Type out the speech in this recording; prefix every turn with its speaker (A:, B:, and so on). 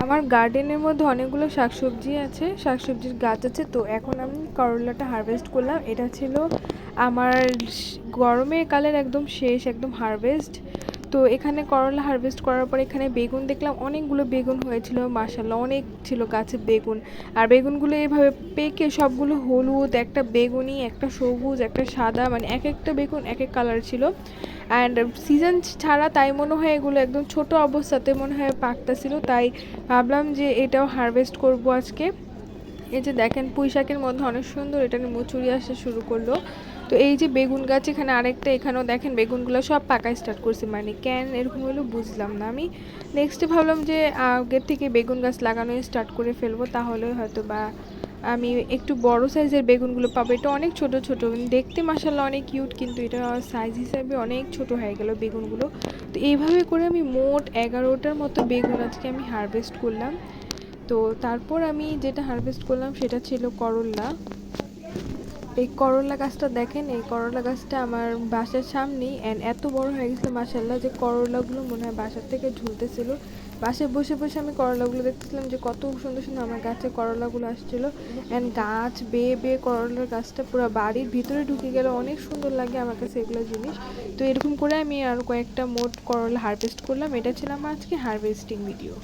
A: আমার গার্ডেনের মধ্যে অনেকগুলো শাকসবজি আছে, শাকসবজির গাছ আছে। তো এখন আমি করলাটা হারভেস্ট করলাম। এটা ছিল আমার গরমের কালের একদম শেষ একদম হারভেস্ট। তো এখানে করলা হারভেস্ট করার পর এখানে বেগুন দেখলাম, অনেকগুলো বেগুন হয়েছিল, মাশাআল্লাহ অনেক ছিল গাছে বেগুন। আর বেগুনগুলো এভাবে পেকে সবগুলো হলুদ, একটা বেগুনি, একটা সবুজ, একটা সাদা, মানে এক একটা বেগুন এক এক কালার ছিল। অ্যান্ড সিজন ছাড়া তাই মনে হয় এগুলো একদম ছোট অবস্থাতে মনে হয় পাকতেছিল, তাই ভাবলাম যে এটাও হারভেস্ট করব আজকে। এই যে দেখেন পুঁই শাকের মধ্যে অনেক সুন্দর এটা মুচুরি আসা শুরু করলো। তো এই যে বেগুন গাছ এখানে আরেকটা, এখানেও দেখেন বেগুনগুলো সব পাকা স্টার্ট করছে, মানে কেন এরকম হলো বুঝলাম না। আমি নেক্সটে ভাবলাম যে আগের থেকে বেগুন গাছ লাগানো স্টার্ট করে ফেলবো, তাহলে হয়তো বা আমি একটু বড় সাইজের বেগুনগুলো পাবো। এটা অনেক ছোট ছোট, দেখতে মাসাল্লাহ অনেক কিউট, কিন্তু এটা সাইজ হিসাবে অনেক ছোট হয়ে গেল বেগুনগুলো। তো এইভাবে করে আমি মোট 11টার মতো বেগুন আজকে আমি হারভেস্ট করলাম। তো তারপর আমি যেটা হারভেস্ট করলাম সেটা ছিল করল্লা। এই করলা গাছটা দেখেন, এই করলা গাছটা আমার বাসার সামনেই, অ্যান্ড এত বড় হয়ে গেছিলো মাসাল্লাহ যে করলাগুলো মনে হয় বাসার থেকে ঝুলতেছিল। বাসায় বসে বসে আমি করলাগুলো দেখতেছিলাম যে কত সুন্দর সুন্দর আমার গাছে করলাগুলো আসছিল। অ্যান্ড গাছ বেয়ে বেয়ে করলার গাছটা পুরো বাড়ির ভিতরে ঢুকে গেলে অনেক সুন্দর লাগে আমার কাছে এগুলো জিনিস। তো এরকম করে আমি আর কয়েকটা মোট করলা হারভেস্ট করলাম। এটা ছিল আমার আজকে হারভেস্টিং ভিডিও।